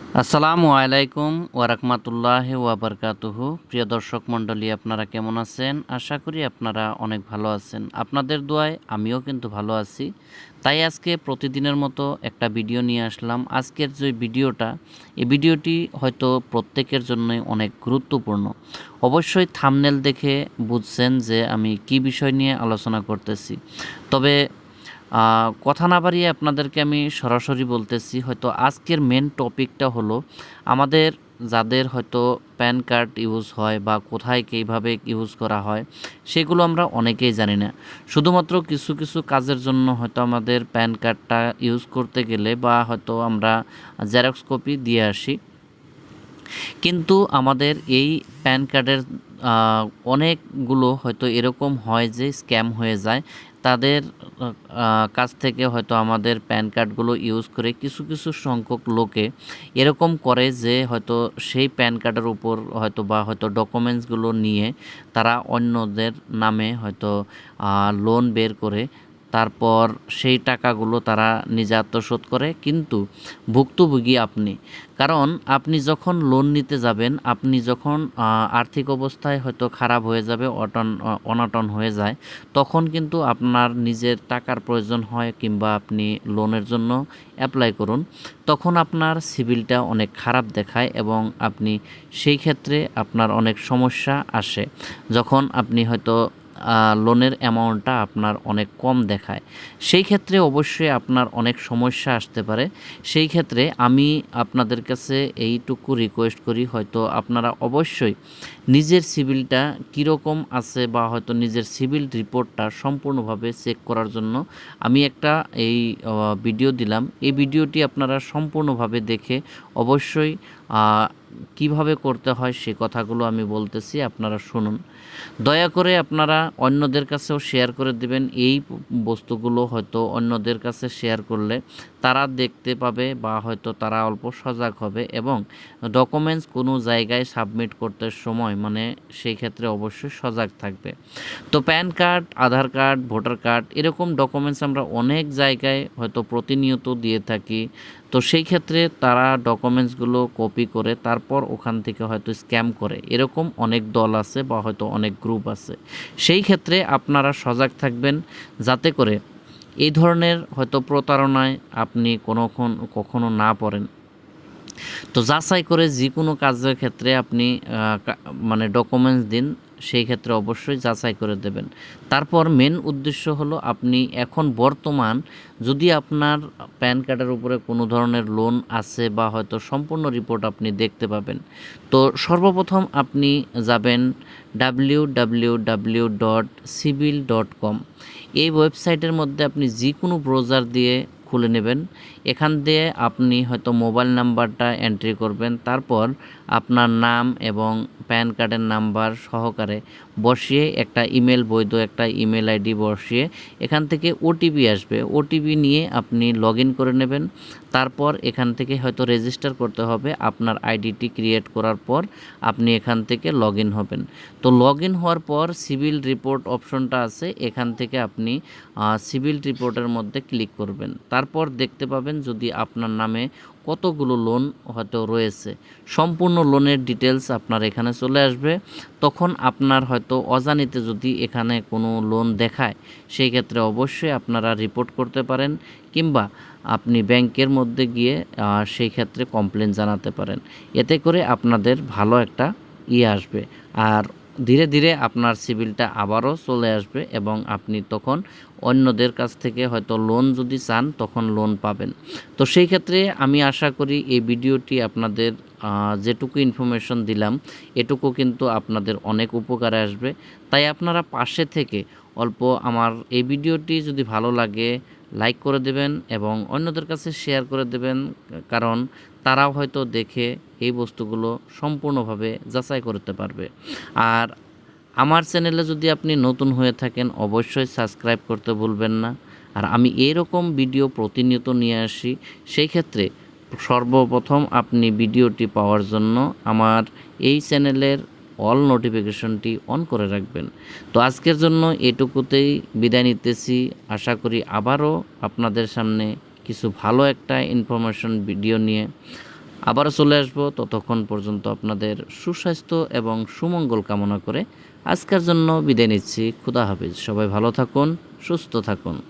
আসসালামু আলাইকুম ওয়ারাহমাতুল্লাহি ওয়াবারকাতুহু। প্রিয় দর্শক মণ্ডলী, আপনারা কেমন আছেন? আশা করি আপনারা অনেক ভালো আছেন। আপনাদের দোয়ায় আমিও কিন্তু ভালো আছি। তাই আজকে প্রতিদিনের মতো একটা ভিডিও নিয়ে আসলাম। আজকের যে ভিডিওটা, এই ভিডিওটি হয়তো প্রত্যেকের জন্যই অনেক গুরুত্বপূর্ণ। অবশ্যই থাম্বনেল দেখে বুঝছেন যে আমি কি বিষয় নিয়ে আলোচনা করতেছি। তবে কথা না বাড়িয়ে আপনাদেরকে আমি সরাসরি বলতেছি, হয়তো আজকের মেন টপিকটা হলো আমাদের যাদের হয়তো প্যান কার্ড ইউজ হয় বা কোথায় কীভাবে ইউজ করা হয় সেগুলো আমরা অনেকেই জানি না। শুধুমাত্র কিছু কিছু কাজের জন্য হয়তো আমাদের প্যান কার্ডটা ইউজ করতে গেলে বা হয়তো আমরা জেরক্স কপি দিয়ে আসি, কিন্তু আমাদের এই প্যান কার্ডের অনেকগুলো হয়তো এরকম হয় যে স্ক্যাম হয়ে যায়। তাদের কাছ থেকে হয়তো আমাদের প্যান কার্ডগুলো ইউজ করে কিছু কিছু সংখ্যক লোকে এরকম করে যে হয়তো সেই প্যান কার্ডের উপর হয়তো ডকুমেন্টসগুলো নিয়ে তারা অন্যদের নামে হয়তো লোন বের করে তারপর সেই টাকাগুলো তারা নিজে আত্মসাৎ করে, কিন্তু ভুক্তভোগী আপনি। কারণ আপনি যখন লোন নিতে যাবেন, আপনি যখন আর্থিক অবস্থায় হয়তো খারাপ হয়ে যাবে, অনটন হয়ে যায়, তখন কিন্তু আপনার নিজের টাকার প্রয়োজন হয় কিংবা আপনি লোনের জন্য অ্যাপ্লাই করুন, তখন আপনার সিবিলটা অনেক খারাপ দেখায় এবং আপনি সেই ক্ষেত্রে আপনার অনেক সমস্যা আসে। যখন আপনি হয়তো লোনের অ্যামাউন্টটা আপনার অনেক কম দেখায়, সেই ক্ষেত্রে অবশ্যই আপনার অনেক সমস্যা আসতে পারে। সেই ক্ষেত্রে আমি আপনাদের কাছে এইটুকু রিকোয়েস্ট করি, হয়তো আপনারা অবশ্যই নিজের সিবিলটা কীরকম আছে বা হয়তো নিজের সিবিল রিপোর্টটা সম্পূর্ণভাবে চেক করার জন্য আমি একটা ভিডিও দিলাম। এই ভিডিওটি আপনারা সম্পূর্ণভাবে দেখে অবশ্যই কিভাবে করতে হয় সে কথাগুলো আমি বলতেছি, আপনারা শুনুন। দয়া করে আপনারা অন্যদের কাছেও শেয়ার করে দেবেন। এই বস্তুগুলো হয়তো অন্যদের কাছে শেয়ার করলে তারা দেখতে পাবে বা হয়তো তারা অল্প সজাগ হবে এবং ডকুমেন্টস কোনো জায়গায় সাবমিট করতে সময় সেই ক্ষেত্রে অবশ্যই সজাগ থাকবে। তো প্যান কার্ড, আধার কার্ড, ভোটার কার্ড এরকম ডকুমেন্টস আমরা অনেক জায়গায় হয়তো প্রতিনিয়ত দিয়ে থাকি। তো সেই ক্ষেত্রে তারা ডকুমেন্টসগুলো কপি করে তারপর ওখান থেকে হয়তো স্ক্যাম করে, এরকম অনেক দল আছে বা হয়তো অনেক গ্রুপ আছে। সেই ক্ষেত্রে আপনারা সজাগ থাকবেন যাতে করে এই ধরনের হয়তো প্রতারণায় আপনি কখনো না পড়েন। তো যাচাই করে যে কোনো কাজের ক্ষেত্রে আপনি ডকুমেন্টস দিন, সেই ক্ষেত্রে অবশ্যই যাচাই করে দেবেন। তারপর মেন উদ্দেশ্য হলো আপনি এখন বর্তমান যদি আপনার প্যান কার্ডের উপরে কোনো ধরনের লোন আছে বা হয়তো সম্পূর্ণ রিপোর্ট আপনি দেখতে পাবেন। তো সর্বপ্রথম আপনি যাবেন www.civil.com। এই ওয়েবসাইটের মধ্যে আপনি যে কোনো ব্রাউজার দিয়ে খুলে নেবেন। এখান দিয়ে আপনি হয়তো মোবাইল নাম্বারটা এন্ট্রি করবেন, তারপর আপনার নাম এবং প্যান কার্ডের নাম্বার সহকারে বসিয়ে একটা বৈধ একটা ইমেল আইডি বসিয়ে এখান থেকে ওটিপি আসবে। ওটিপি নিয়ে আপনি লগ ইন করে নেবেন। তারপর এখান থেকে হয়তো রেজিস্টার করতে হবে। আপনার আইডিটি ক্রিয়েট করার পর আপনি এখান থেকে লগ ইন হবেন। তো লগ ইন হওয়ার পর সিভিল রিপোর্ট অপশনটা আছে, এখান থেকে আপনি সিভিল রিপোর্টের মধ্যে ক্লিক করবেন। তারপর দেখতে পাবেন যদি আপনার নামে কতগুলো লোন হয়তো রয়েছে, সম্পূর্ণ লোনের ডিটেলস আপনার এখানে চলে আসবে। তখন আপনার হয়তো অজানিতে যদি এখানে কোনো লোন দেখায়, সেই ক্ষেত্রে অবশ্যই আপনারা রিপোর্ট করতে পারেন কিংবা আপনি ব্যাংকের মধ্যে গিয়ে সেই ক্ষেত্রে কমপ্লেন জানাতে পারেন। এতে করে আপনাদের ভালো একটা আসবে আর ধীরে ধীরে আপনার সিবিলটা আবারও চলে আসবে এবং আপনি তখন অন্যদের কাছ থেকে হয়তো লোন যদি চান তখন লোন পাবেন। তো সেই ক্ষেত্রে আমি আশা করি এই ভিডিওটি আপনাদের যেটুকু ইনফরমেশন দিলাম এটুকু কিন্তু আপনাদের অনেক উপকারে আসবে। তাই আপনারা পাশে থেকে অল্প আমার এই ভিডিওটি যদি ভালো লাগে লাইক করে দেবেন এবং অন্যদের কাছে শেয়ার করে দেবেন, কারণ তারাও হয়তো দেখে এই বস্তুগুলো সম্পূর্ণভাবে যাচাই করতে পারবে। আর আমার চ্যানেলে যদি আপনি নতুন হয়ে থাকেন অবশ্যই সাবস্ক্রাইব করতে ভুলবেন না। আর আমি এরকম ভিডিও প্রতিনিয়ত নিয়ে আসি, সেই ক্ষেত্রে সর্বপ্রথম আপনি ভিডিওটি পাওয়ার জন্য আমার এই চ্যানেলের অল নোটিফিকেশনটি অন করে রাখবেন। তো আজকের জন্য এটুকুতেই বিদায় নিতেছি। আশা করি আবারও আপনাদের সামনে কিছু ভালো একটা ইনফরমেশন ভিডিও নিয়ে আবারও চলে আসবো, ততক্ষণ পর্যন্ত আপনাদের সুস্বাস্থ্য এবং সুমঙ্গল কামনা করে আজকের জন্য বিদায় নিচ্ছি। খুদা হাফিজ। সবাই ভালো থাকুন, সুস্থ থাকুন।